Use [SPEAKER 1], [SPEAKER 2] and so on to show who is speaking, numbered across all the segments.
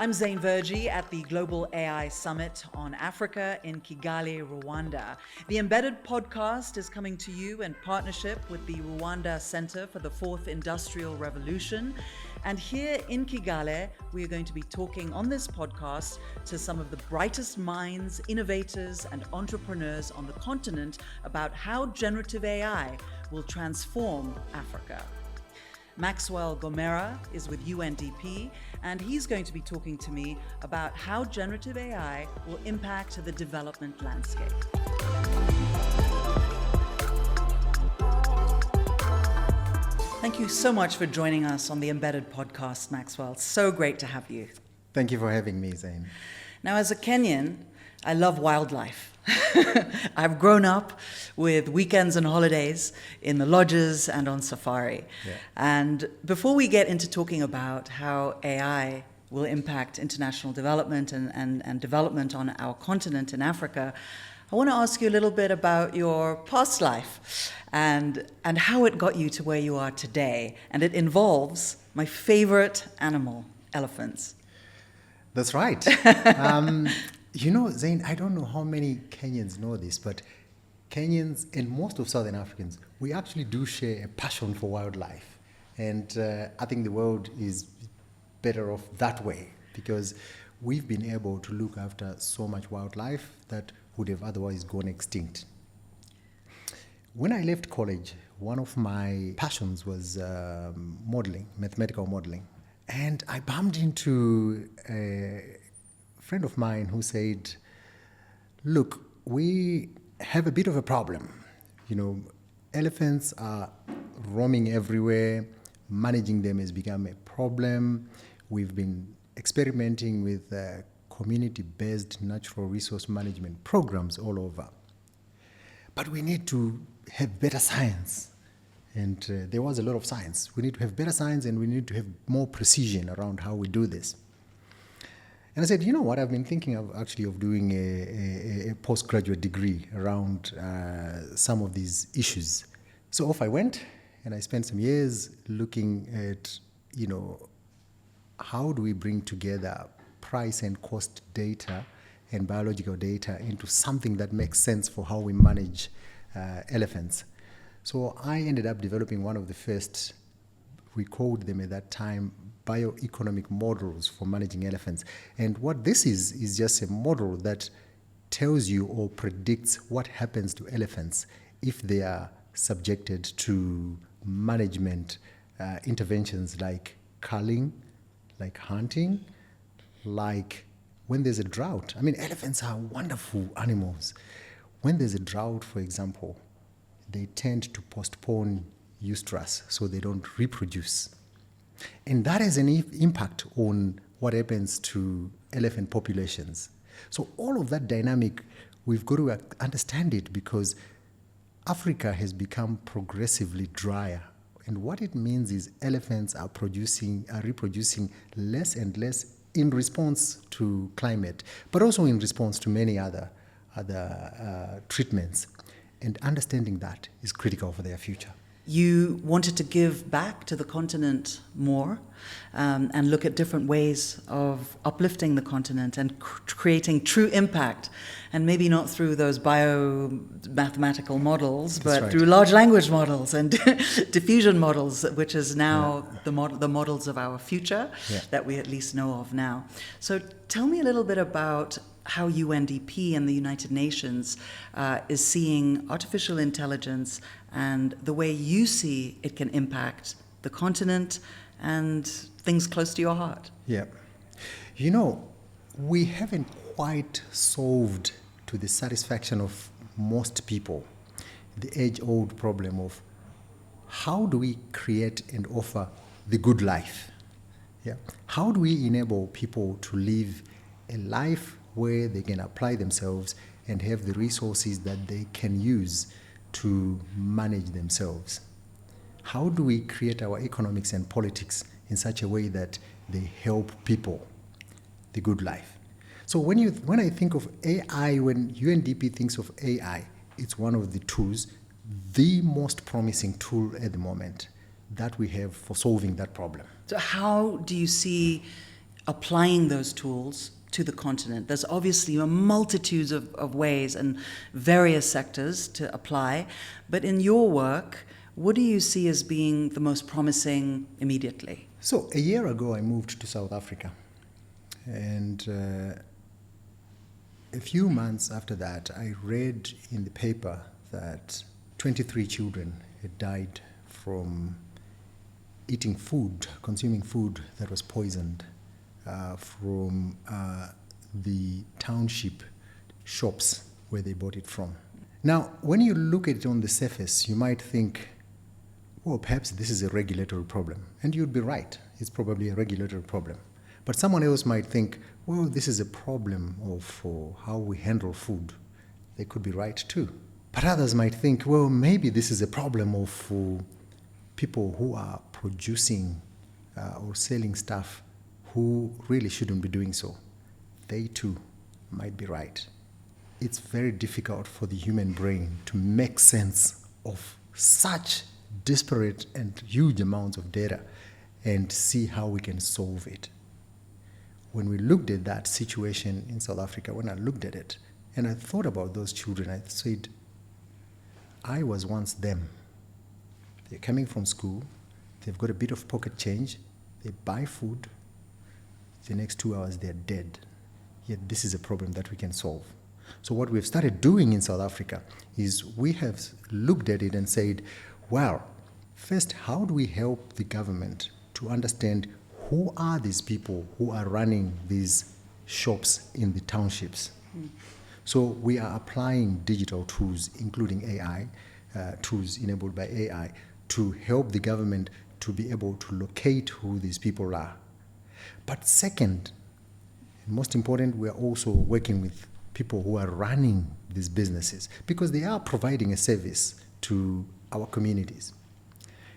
[SPEAKER 1] I'm Zain Verjee at the Global AI Summit on Africa in Kigali, Rwanda. The Embedded podcast is coming to you in partnership with the Rwanda Centre for the Fourth Industrial Revolution. And here in Kigali, we are going to be talking on this podcast to some of the brightest minds, innovators, and entrepreneurs on the continent about how generative AI will transform Africa. Maxwell Gomera is with UNDP, and he's going to be talking to me about how generative AI will impact the development landscape. Thank you so much for joining us on the Embedded podcast, Maxwell. It's so great to have you.
[SPEAKER 2] Thank you for having me, Zain.
[SPEAKER 1] Now, as a Kenyan, I love wildlife. I've grown up with weekends and holidays in the lodges and on safari.
[SPEAKER 2] Yeah.
[SPEAKER 1] And before we get into talking about how AI will impact international development and development on our continent in Africa, I want to ask you a little bit about your past life and how it got you to where you are today. And it involves my favorite animal, elephants.
[SPEAKER 2] That's right. Zain, I don't know how many Kenyans know this, but Kenyans and most of Southern Africans, we actually do share a passion for wildlife. And I think the world is better off that way because we've been able to look after so much wildlife that would have otherwise gone extinct. When I left college, one of my passions was modeling, mathematical modeling. And I bumped into a friend of mine who said, look, we have a bit of a problem. Elephants are roaming everywhere. Managing them has become a problem. We've been experimenting with community-based natural resource management programs all over. But we need to have better science. And there was a lot of science. We need to have better science and we need to have more precision around how we do this. And I said, you know what, I've been thinking of doing a postgraduate degree around some of these issues. So off I went, and I spent some years looking at, how do we bring together price and cost data and biological data into something that makes sense for how we manage elephants. So I ended up developing one of the first, we called them at that time, bioeconomic models for managing elephants. And what this is just a model that tells you or predicts what happens to elephants if they are subjected to management interventions like culling, like hunting, like when there's a drought. I mean, elephants are wonderful animals. When there's a drought, for example, they tend to postpone oestrus so they don't reproduce. And that has an impact on what happens to elephant populations. So all of that dynamic, we've got to understand it because Africa has become progressively drier. And what it means is elephants are reproducing less and less in response to climate, but also in response to many other treatments. And understanding that is critical for their future.
[SPEAKER 1] You wanted to give back to the continent more and look at different ways of uplifting the continent and creating true impact, and maybe not through those biomathematical models, but through large language models and diffusion models, which is now the models of our future that we at least know of now. So tell me a little bit about how UNDP and the United Nations is seeing artificial intelligence and the way you see it can impact the continent and things close to your heart.
[SPEAKER 2] Yeah. We haven't quite solved to the satisfaction of most people the age-old problem of how do we create and offer the good life? Yeah. How do we enable people to live a life where they can apply themselves and have the resources that they can use to manage themselves? How do we create our economics and politics in such a way that they help people the good life? So when I think of AI, when UNDP thinks of AI, it's one of the tools, the most promising tool at the moment that we have for solving that problem.
[SPEAKER 1] So how do you see applying those tools to the continent? There's obviously a multitude of ways and various sectors to apply, but in your work, what do you see as being the most promising immediately?
[SPEAKER 2] So a year ago, I moved to South Africa, and a few months after that, I read in the paper that 23 children had died from eating food, consuming food that was poisoned from the township shops where they bought it from. Now, when you look at it on the surface, you might think, well, perhaps this is a regulatory problem. And you'd be right. It's probably a regulatory problem. But someone else might think, well, this is a problem of how we handle food. They could be right too. But others might think, well, maybe this is a problem of people who are producing or selling stuff who really shouldn't be doing so. They too might be right. It's very difficult for the human brain to make sense of such disparate and huge amounts of data and see how we can solve it. When we looked at that situation in South Africa, when I looked at it and I thought about those children, I said, I was once them. They're coming from school, they've got a bit of pocket change, they buy food, the next 2 hours they're dead. Yet this is a problem that we can solve. So what we've started doing in South Africa is we have looked at it and said, well, first, how do we help the government to understand who are these people who are running these shops in the townships? So we are applying digital tools, including AI, tools enabled by AI, to help the government to be able to locate who these people are. But second, and most important, we are also working with people who are running these businesses because they are providing a service to our communities.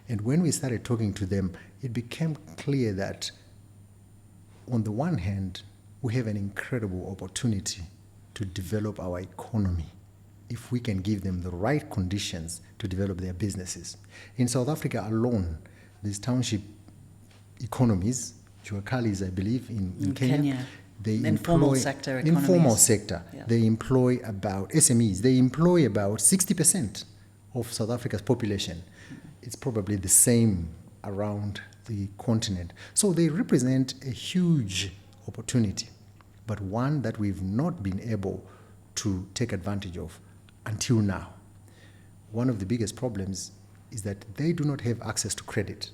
[SPEAKER 2] And when we started talking to them, it became clear that on the one hand, we have an incredible opportunity to develop our economy if we can give them the right conditions to develop their businesses. In South Africa alone, these township economies, Juakalis, I believe, in Kenya, they
[SPEAKER 1] informal
[SPEAKER 2] employ
[SPEAKER 1] sector economies.
[SPEAKER 2] Informal sector.
[SPEAKER 1] Yeah.
[SPEAKER 2] They employ about SMEs. They employ about 60% of South Africa's population. It's probably the same around the continent. So they represent a huge opportunity, but one that we've not been able to take advantage of until now. One of the biggest problems is that they do not have access to credit.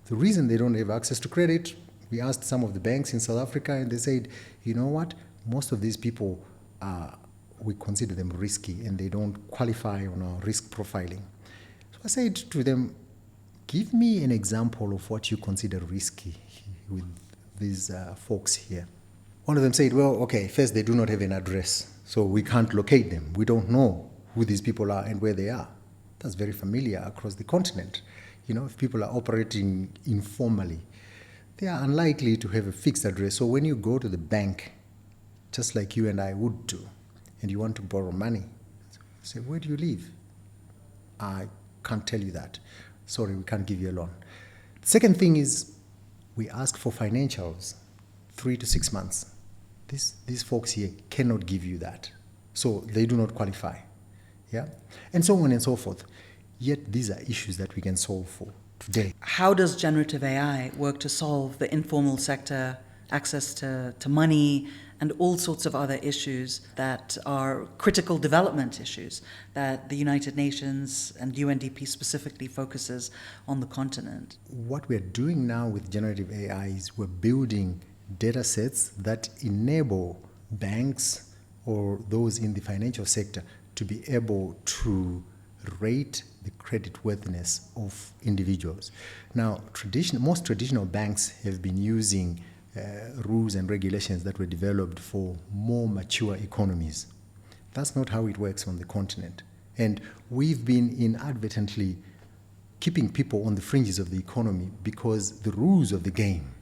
[SPEAKER 2] The reason they don't have access to credit, we asked some of the banks in South Africa and they said, you know what, most of these people, we consider them risky and they don't qualify on our risk profiling. So I said to them, give me an example of what you consider risky with these folks here. One of them said, well, okay, first they do not have an address, so we can't locate them. We don't know who these people are and where they are. That's very familiar across the continent. You know, if people are operating informally, they are unlikely to have a fixed address. So when you go to the bank, just like you and I would do, and you want to borrow money, say, where do you live? I can't tell you that. Sorry, we can't give you a loan. Second thing is, we ask for financials, 3 to 6 months. These folks here cannot give you that. So they do not qualify. Yeah? And so on and so forth. Yet these are issues that we can solve for today.
[SPEAKER 1] How does generative AI work to solve the informal sector, access to money, and all sorts of other issues that are critical development issues that the United Nations and UNDP specifically focuses on the continent?
[SPEAKER 2] What we're doing now with generative AI is we're building data sets that enable banks or those in the financial sector to be able to rate the creditworthiness of individuals. Now, most traditional banks have been using rules and regulations that were developed for more mature economies. That's not how it works on the continent. And we've been inadvertently keeping people on the fringes of the economy because the rules of the game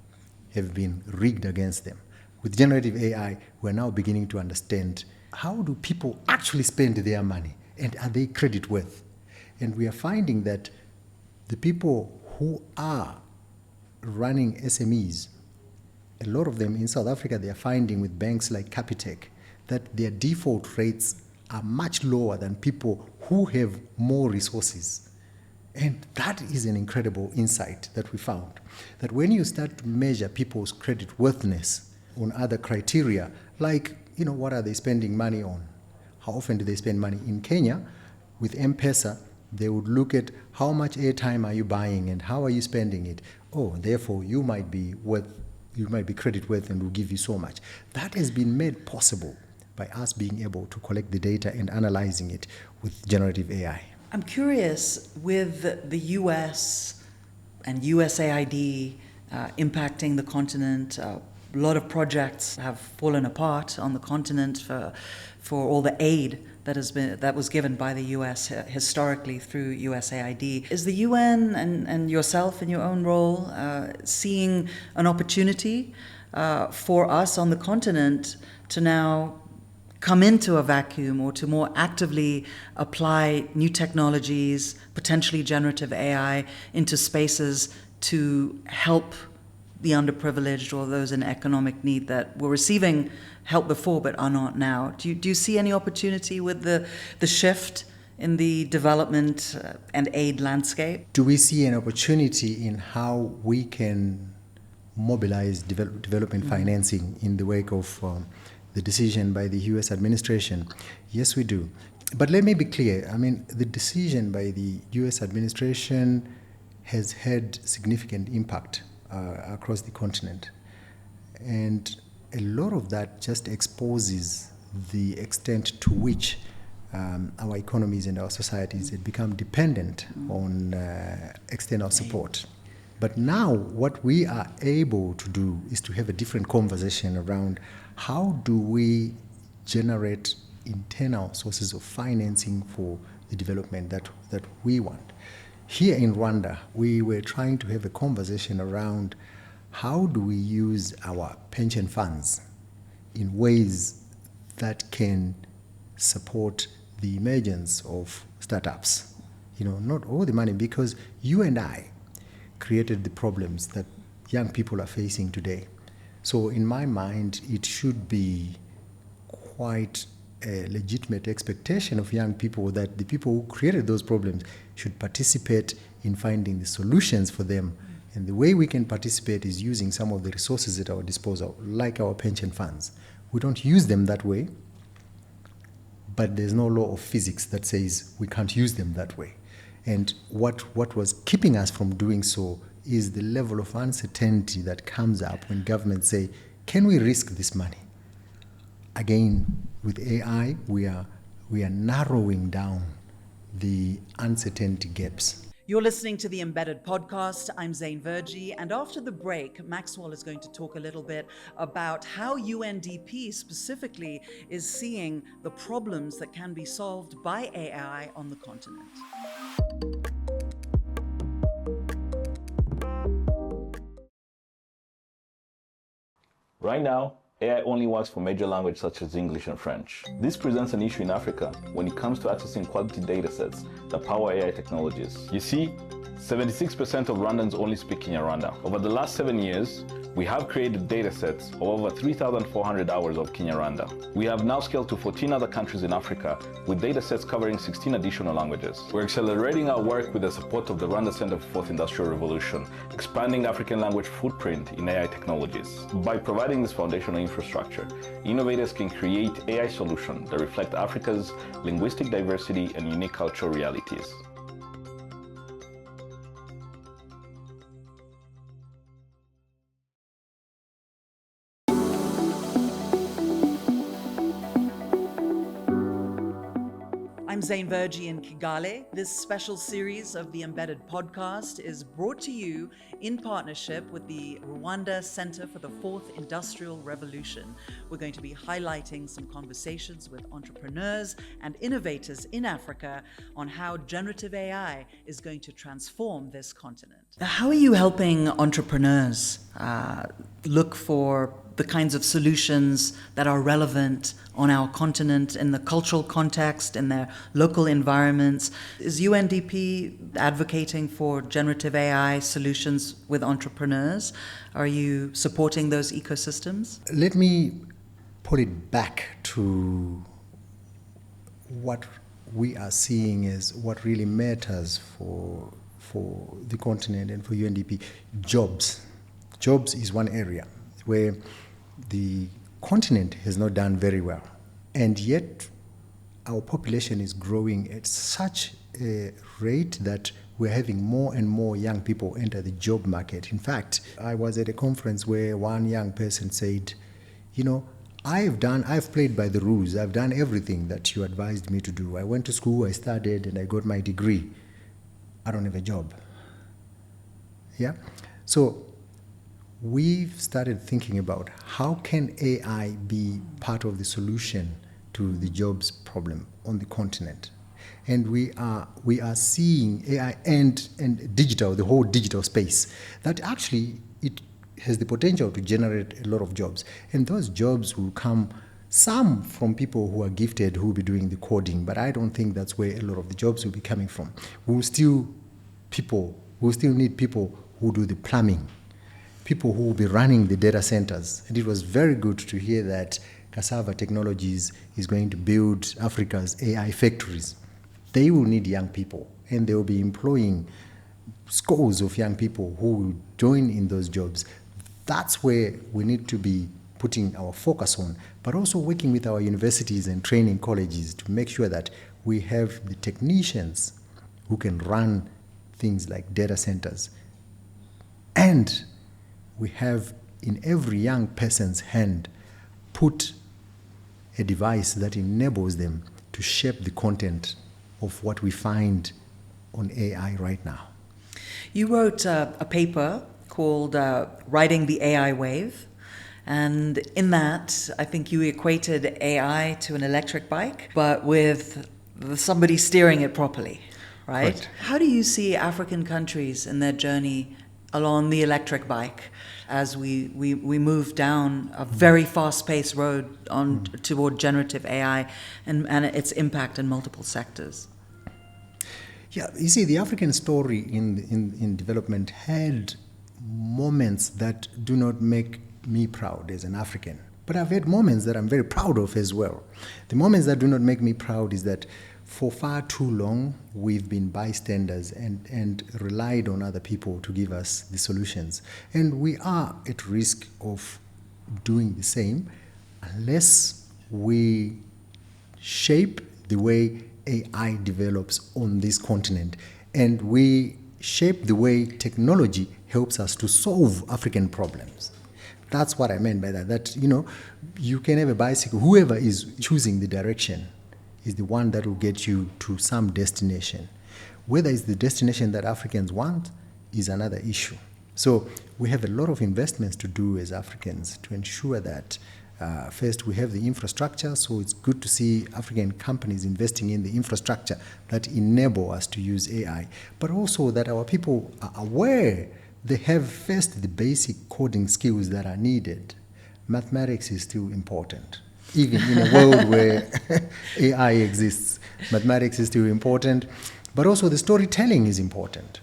[SPEAKER 2] have been rigged against them. With generative AI, we're now beginning to understand how do people actually spend their money and are they credit worth? And we are finding that the people who are running SMEs, a lot of them in South Africa, they are finding with banks like Capitec that their default rates are much lower than people who have more resources. And that is an incredible insight that we found, that when you start to measure people's credit worthiness on other criteria, like, what are they spending money on? How often do they spend money? In Kenya, with M-Pesa, they would look at how much airtime are you buying and how are you spending it. Oh, therefore, you might be credit worthy and will give you so much. That has been made possible by us being able to collect the data and analyzing it with generative AI.
[SPEAKER 1] I'm curious, with the US and USAID impacting the continent, a lot of projects have fallen apart on the continent for all the aid that was given by the US historically through USAID. Is the UN and yourself in your own role seeing an opportunity for us on the continent to now come into a vacuum or to more actively apply new technologies, potentially generative AI, into spaces to help the underprivileged or those in economic need that were receiving help before but are not now? Do you see any opportunity with the shift in the development and aid landscape?
[SPEAKER 2] Do we see an opportunity in how we can mobilize development financing in the wake of the decision by the US administration? Yes, we do. But let me be clear. I mean, the decision by the US administration has had significant impact across the continent. And a lot of that just exposes the extent to which our economies and our societies had become dependent on external support. But now what we are able to do is to have a different conversation around how do we generate internal sources of financing for the development that we want. Here in Rwanda, we were trying to have a conversation around how do we use our pension funds in ways that can support the emergence of startups. Not all the money, because you and I created the problems that young people are facing today. So in my mind, it should be quite a legitimate expectation of young people that the people who created those problems should participate in finding the solutions for them. And the way we can participate is using some of the resources at our disposal, like our pension funds. We don't use them that way, but there's no law of physics that says we can't use them that way. And what was keeping us from doing so is the level of uncertainty that comes up when governments say, can we risk this money? Again, with AI, we are narrowing down the uncertainty gaps.
[SPEAKER 1] You're listening to the Embedded Podcast. I'm Zain Verjee, and after the break, Maxwell is going to talk a little bit about how UNDP specifically is seeing the problems that can be solved by AI on the continent.
[SPEAKER 3] Right now, AI only works for major languages such as English and French. This presents an issue in Africa when it comes to accessing quality datasets that power AI technologies. You see, 76% of Rwandans only speak Kinyarwanda. Over the last 7 years, we have created datasets of over 3,400 hours of Kinyarwanda. We have now scaled to 14 other countries in Africa with datasets covering 16 additional languages. We're accelerating our work with the support of the Rwanda Centre for Fourth Industrial Revolution, expanding African language footprint in AI technologies. By providing this foundational infrastructure, innovators can create AI solutions that reflect Africa's linguistic diversity and unique cultural realities.
[SPEAKER 1] I'm Zain Verjee in Kigali. This special series of the Embedded Podcast is brought to you in partnership with the Rwanda Centre for the Fourth Industrial Revolution. We're going to be highlighting some conversations with entrepreneurs and innovators in Africa on how generative AI is going to transform this continent. How are you helping entrepreneurs look for the kinds of solutions that are relevant on our continent in the cultural context, in their local environments. Is UNDP advocating for generative AI solutions with entrepreneurs? Are you supporting those ecosystems?
[SPEAKER 2] Let me put it back to what we are seeing as what really matters for the continent and for UNDP. Jobs. Jobs is one area where the continent has not done very well. And yet our population is growing at such a rate that we're having more and more young people enter the job market. In fact, I was at a conference where one young person said, you know, I've played by the rules. I've done everything that you advised me to do. I went to school, I studied, and I got my degree. I don't have a job. Yeah? So we've started thinking about how can AI be part of the solution to the jobs problem on the continent. And we are seeing AI and digital, the whole digital space, that actually it has the potential to generate a lot of jobs. And those jobs will come, some from people who are gifted, who will be doing the coding, but I don't think that's where a lot of the jobs will be coming from. We'll still need people who do the plumbing, people who will be running the data centers. And it was very good to hear that Cassava Technologies is going to build Africa's AI factories. They will need young people, and they will be employing scores of young people who will join in those jobs. That's where we need to be putting our focus on, but also working with our universities and training colleges to make sure that we have the technicians who can run things like data centers. And we have in every young person's hand put a device that enables them to shape the content of what we find on AI right now.
[SPEAKER 1] You wrote a paper called Riding the AI Wave. And in that, I think you equated AI to an electric bike, but with somebody steering it properly, right? How do you see African countries in their journey along the electric bike as we move down a very fast-paced road toward generative AI and its impact in multiple sectors?
[SPEAKER 2] Yeah, you see, the African story in development had moments that do not make me proud as an African. But I've had moments that I'm very proud of as well. The moments that do not make me proud is that for far too long, we've been bystanders and relied on other people to give us the solutions. And we are at risk of doing the same unless we shape the way AI develops on this continent, and we shape the way technology helps us to solve African problems. That's what I meant by that. That, you know, you can have a bicycle. Whoever is choosing the direction is the one that will get you to some destination. Whether it's the destination that Africans want is another issue. So we have a lot of investments to do as Africans to ensure that first, we have the infrastructure, so it's good to see African companies investing in the infrastructure that enable us to use AI, but also that our people are aware they have first the basic coding skills that are needed. Mathematics is still important. Even in a world where AI exists, mathematics is still important, but also the storytelling is important.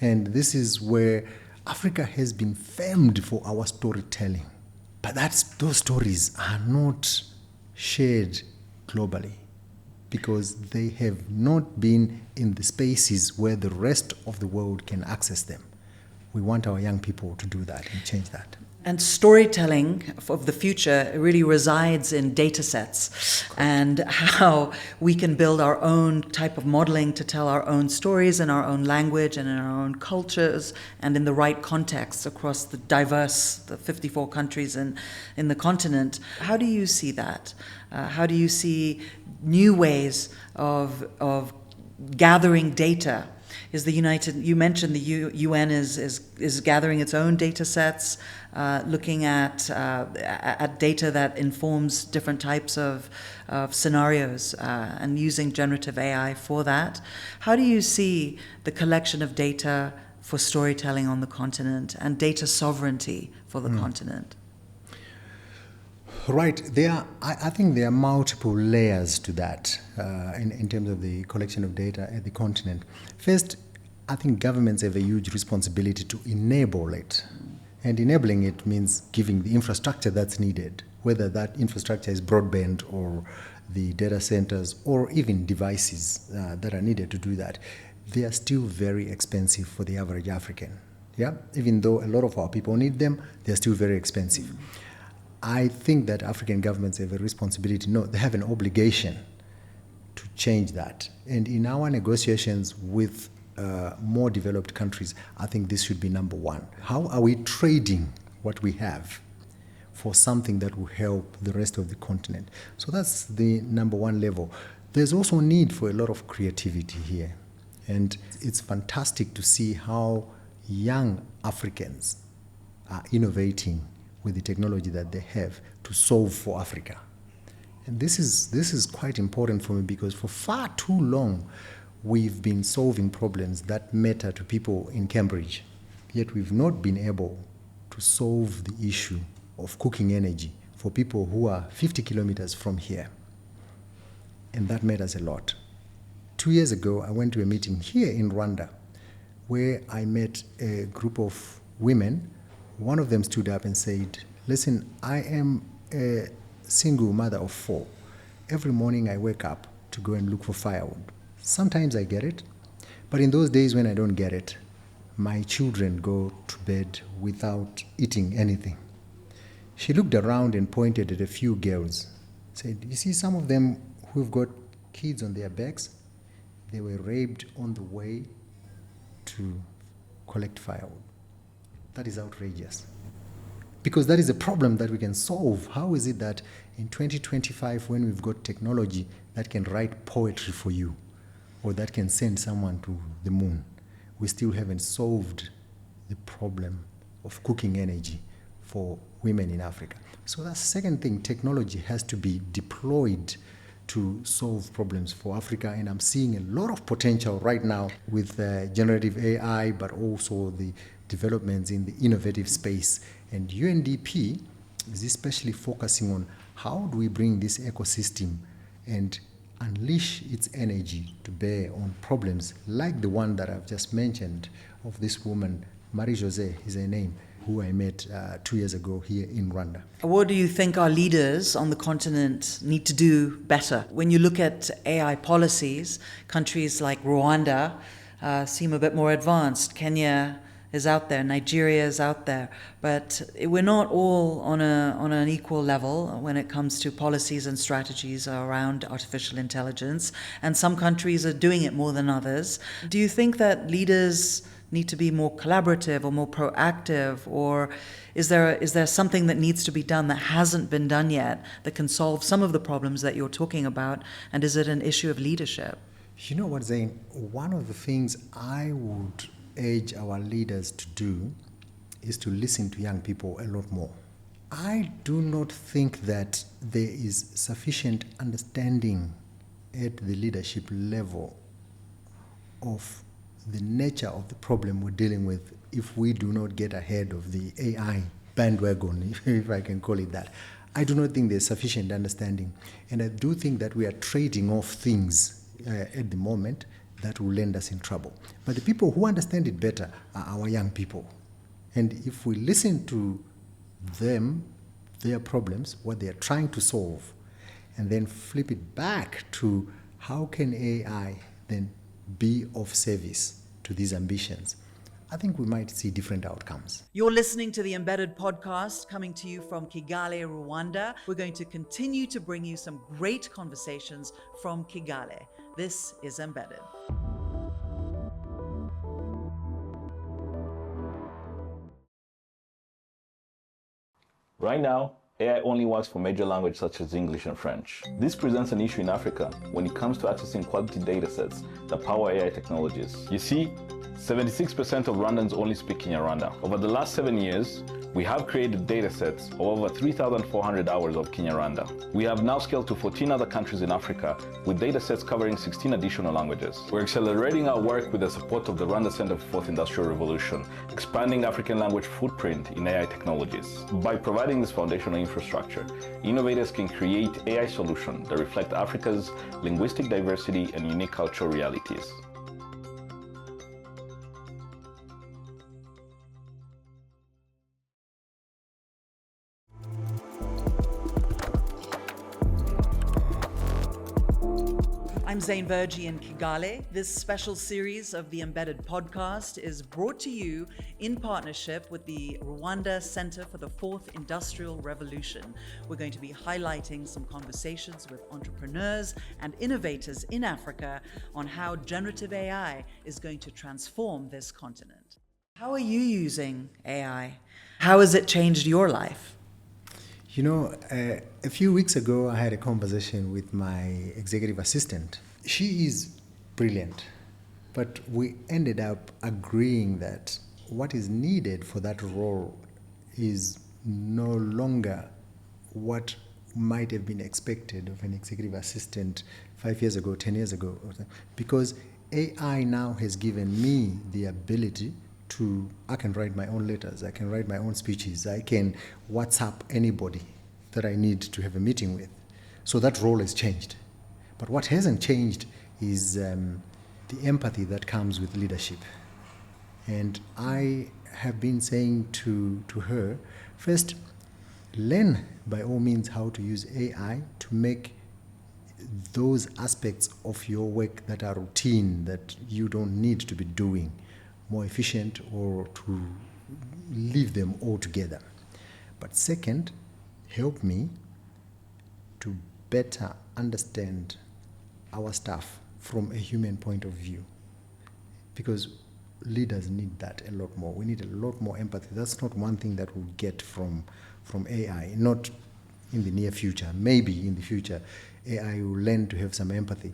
[SPEAKER 2] And this is where Africa has been famed for our storytelling. But those stories are not shared globally because they have not been in the spaces where the rest of the world can access them. We want our young people to do that and change that.
[SPEAKER 1] And storytelling of the future really resides in data sets and how we can build our own type of modeling to tell our own stories in our own language and in our own cultures and in the right contexts across the 54 countries in the continent. How do you see that? How do you see new ways of gathering data? You mentioned the UN is gathering its own data sets, looking at data that informs different types of scenarios and using generative AI for that. How do you see the collection of data for storytelling on the continent and data sovereignty for the continent?
[SPEAKER 2] Right. I think there are multiple layers to that in terms of the collection of data at the continent. First, I think governments have a huge responsibility to enable it. And enabling it means giving the infrastructure that's needed, whether that infrastructure is broadband or the data centers or even devices that are needed to do that. They are still very expensive for the average African. Yeah, even though a lot of our people need them, they're still very expensive. I think that African governments have a responsibility, no, they have an obligation to change that. And in our negotiations with more developed countries, I think this should be number one. How are we trading what we have for something that will help the rest of the continent? So that's the number one level. There's also a need for a lot of creativity here. And it's fantastic to see how young Africans are innovating with the technology that they have to solve for Africa. And this is quite important for me because for far too long we've been solving problems that matter to people in Cambridge, yet we've not been able to solve the issue of cooking energy for people who are 50 kilometers from here. And that matters a lot. 2 years ago, I went to a meeting here in Rwanda where I met a group of women. One of them stood up and said, listen, I am a single mother of 4. Every morning I wake up to go and look for firewood. Sometimes I get it, but in those days when I don't get it, my children go to bed without eating anything. She looked around and pointed at a few girls, said, you see some of them who've got kids on their backs, they were raped on the way to collect firewood. That is outrageous. Because that is a problem that we can solve. How is it that in 2025, when we've got technology that can write poetry for you, or that can send someone to the moon, we still haven't solved the problem of cooking energy for women in Africa? So that's the second thing. Technology has to be deployed to solve problems for Africa, and I'm seeing a lot of potential right now with generative AI, but also the developments in the innovative space. And UNDP is especially focusing on how do we bring this ecosystem and unleash its energy to bear on problems like the one that I've just mentioned of this woman, Marie-Josée is her name, who I met 2 years ago here in Rwanda.
[SPEAKER 1] What do you think our leaders on the continent need to do better? When you look at AI policies, countries like Rwanda seem a bit more advanced. Kenya is out there, Nigeria is out there, but we're not all on an equal level when it comes to policies and strategies around artificial intelligence, and some countries are doing it more than others. Do you think that leaders need to be more collaborative or more proactive, or is there something that needs to be done that hasn't been done yet that can solve some of the problems that you're talking about, and is it an issue of leadership?
[SPEAKER 2] You know what, Zain? One of the things I would urge our leaders to do is to listen to young people a lot more. I do not think that there is sufficient understanding at the leadership level of the nature of the problem we're dealing with if we do not get ahead of the AI bandwagon, if I can call it that. I do not think there's sufficient understanding. And I do think that we are trading off things at the moment that will land us in trouble. But the people who understand it better are our young people. And if we listen to them, their problems, what they are trying to solve, and then flip it back to how can AI then be of service to these ambitions, I think we might see different outcomes.
[SPEAKER 1] You're listening to the Embedded podcast coming to you from Kigali, Rwanda. We're going to continue to bring you some great conversations from Kigali. This is Embedded.
[SPEAKER 3] Right now, AI only works for major languages such as English and French. This presents an issue in Africa when it comes to accessing quality data sets that power AI technologies. You see, 76% of Rwandans only speak Kinyarwanda. Over the last 7 years, We have created datasets of over 3,400 hours of Kinyarwanda. We have now scaled to 14 other countries in Africa with datasets covering 16 additional languages. We're accelerating our work with the support of the Rwanda Centre for Fourth Industrial Revolution, expanding African language footprint in AI technologies. By providing this foundational infrastructure, innovators can create AI solutions that reflect Africa's linguistic diversity and unique cultural realities.
[SPEAKER 1] I'm Zain Verjee in Kigali. This special series of the Embedded podcast is brought to you in partnership with the Rwanda Centre for the Fourth Industrial Revolution. We're going to be highlighting some conversations with entrepreneurs and innovators in Africa on how generative AI is going to transform this continent. How are you using AI? How has it changed your life?
[SPEAKER 2] You know, a few weeks ago, I had a conversation with my executive assistant. She is brilliant, but we ended up agreeing that what is needed for that role is no longer what might have been expected of an executive assistant 5 years ago, 10 years ago, because AI now has given me the ability I can write my own letters, I can write my own speeches, I can WhatsApp anybody that I need to have a meeting with. So that role has changed. But what hasn't changed is the empathy that comes with leadership. And I have been saying to her, first, learn by all means how to use AI to make those aspects of your work that are routine, that you don't need to be doing, more efficient, or to leave them altogether. But second, help me to better understand our staff from a human point of view, because leaders need that a lot more. We need a lot more empathy. That's not one thing that we'll get from AI, not in the near future. Maybe in the future, AI will learn to have some empathy.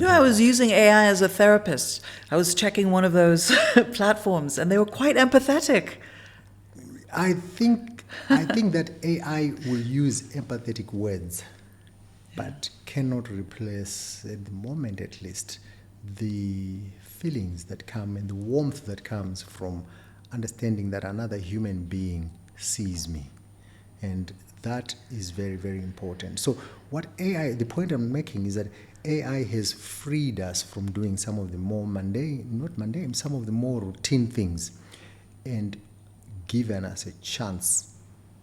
[SPEAKER 1] I was using AI as a therapist. I was checking one of those platforms, and they were quite empathetic.
[SPEAKER 2] I think that AI will use empathetic words, but cannot replace, at the moment at least, the feelings that come and the warmth that comes from understanding that another human being sees me. And that is very, very important. So the point I'm making is that AI has freed us from doing some of the more some of the more routine things, and given us a chance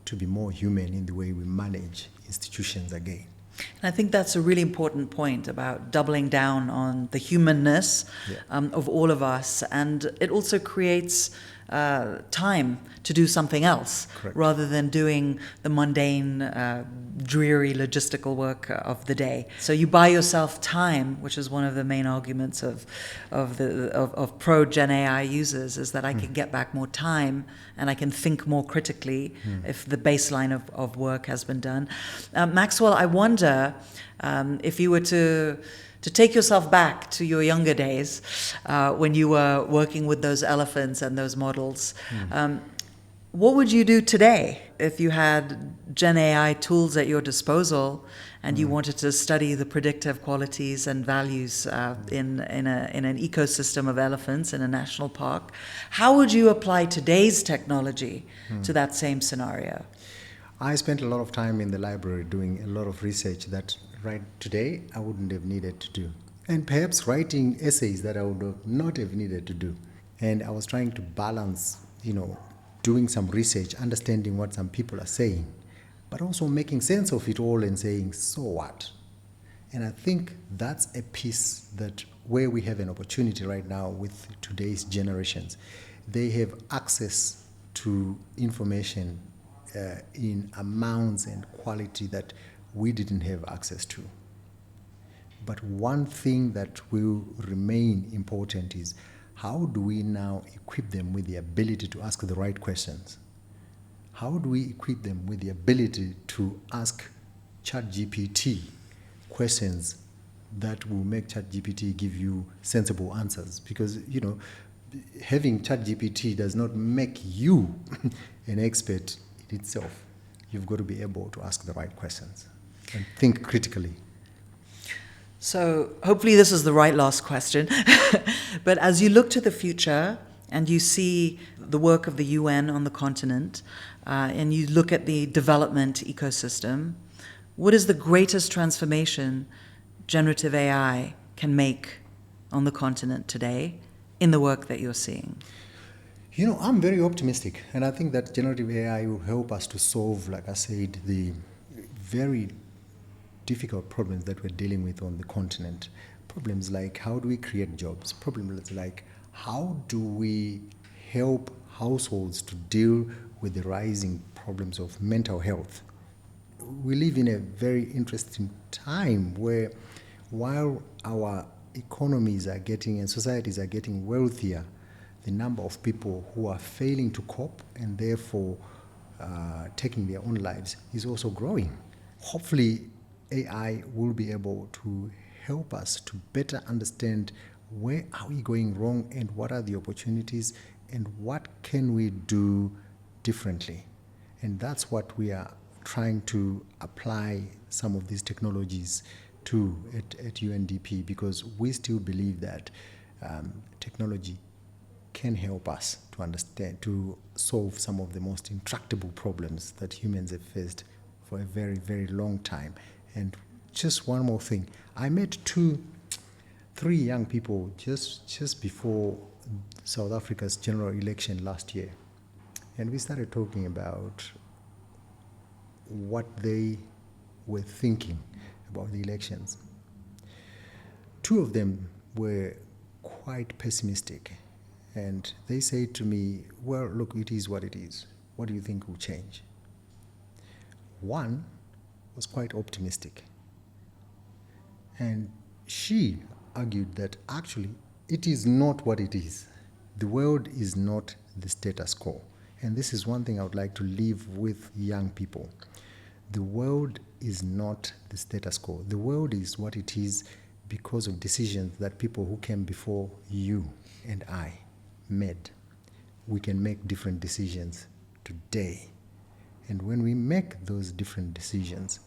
[SPEAKER 2] to be more human in the way we manage institutions again.
[SPEAKER 1] And I think that's a really important point about doubling down on the humanness of all of us. And it also creates time to do something else.
[SPEAKER 2] Correct.
[SPEAKER 1] Rather than doing the mundane, dreary logistical work of the day. So you buy yourself time, which is one of the main arguments of pro Gen AI users, is that I can get back more time and I can think more critically if the baseline of work has been done. Maxwell, I wonder if you were to take yourself back to your younger days when you were working with those elephants and those models. What would you do today if you had Gen AI tools at your disposal and you wanted to study the predictive qualities and values in an ecosystem of elephants in a national park? How would you apply today's technology to that same scenario?
[SPEAKER 2] I spent a lot of time in the library doing a lot of research that right today I wouldn't have needed to do. And perhaps writing essays that I would not have needed to do. And I was trying to balance, doing some research, understanding what some people are saying, but also making sense of it all and saying, so what? And I think that's a piece where we have an opportunity right now with today's generations. They have access to information in amounts and quality that we didn't have access to. But one thing that will remain important is, how do we now equip them with the ability to ask the right questions? How do we equip them with the ability to ask ChatGPT questions that will make ChatGPT give you sensible answers? Because, having ChatGPT does not make you an expert in itself. You've got to be able to ask the right questions and think critically.
[SPEAKER 1] So hopefully this is the right last question. But as you look to the future and you see the work of the UN on the continent, and you look at the development ecosystem, what is the greatest transformation generative AI can make on the continent today in the work that you're seeing?
[SPEAKER 2] You know, I'm very optimistic, and I think that generative AI will help us to solve, like I said, the very difficult problems that we're dealing with on the continent. Problems like how do we create jobs? Problems like how do we help households to deal with the rising problems of mental health? We live in a very interesting time where while our economies are getting and societies are getting wealthier, the number of people who are failing to cope and therefore taking their own lives is also growing. Hopefully, AI will be able to help us to better understand where are we going wrong and what are the opportunities and what can we do differently. And that's what we are trying to apply some of these technologies to at UNDP, because we still believe that technology can help us to understand, to solve some of the most intractable problems that humans have faced for a very, very long time. And just one more thing, I met three young people just before South Africa's general election last year, and we started talking about what they were thinking about the elections. Two of them were quite pessimistic, and they said to me, well, look, it is what it is. What do you think will change? One was quite optimistic, and she argued that actually it is not what it is. The world is not the status quo. And this is one thing I would like to leave with young people. The world is not the status quo. The world is what it is because of decisions that people who came before you and I made. We can make different decisions today. And when we make those different decisions,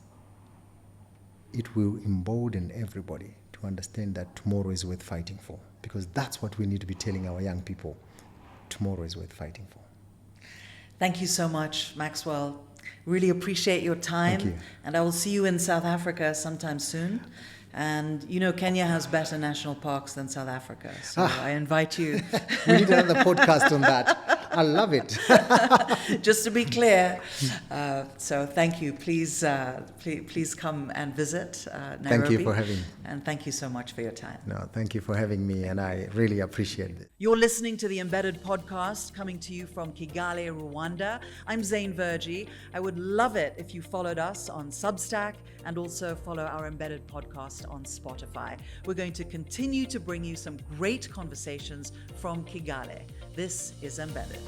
[SPEAKER 2] it will embolden everybody to understand that tomorrow is worth fighting for. Because that's what we need to be telling our young people. Tomorrow is worth fighting for.
[SPEAKER 1] Thank you so much, Maxwell. Really appreciate your time.
[SPEAKER 2] Thank you.
[SPEAKER 1] And I will see you in South Africa sometime soon. And you know, Kenya has better national parks than South Africa. So I invite you.
[SPEAKER 2] We need another podcast on that. I love it.
[SPEAKER 1] Just to be clear. So thank you. Please come and visit Nairobi.
[SPEAKER 2] Thank you for having me.
[SPEAKER 1] And thank you so much for your time.
[SPEAKER 2] No, thank you for having me, and I really appreciate it.
[SPEAKER 1] You're listening to the Embedded Podcast, coming to you from Kigali, Rwanda. I'm Zain Verjee. I would love it if you followed us on Substack and also follow our Embedded Podcast on Spotify. We're going to continue to bring you some great conversations from Kigali. This is Embedded.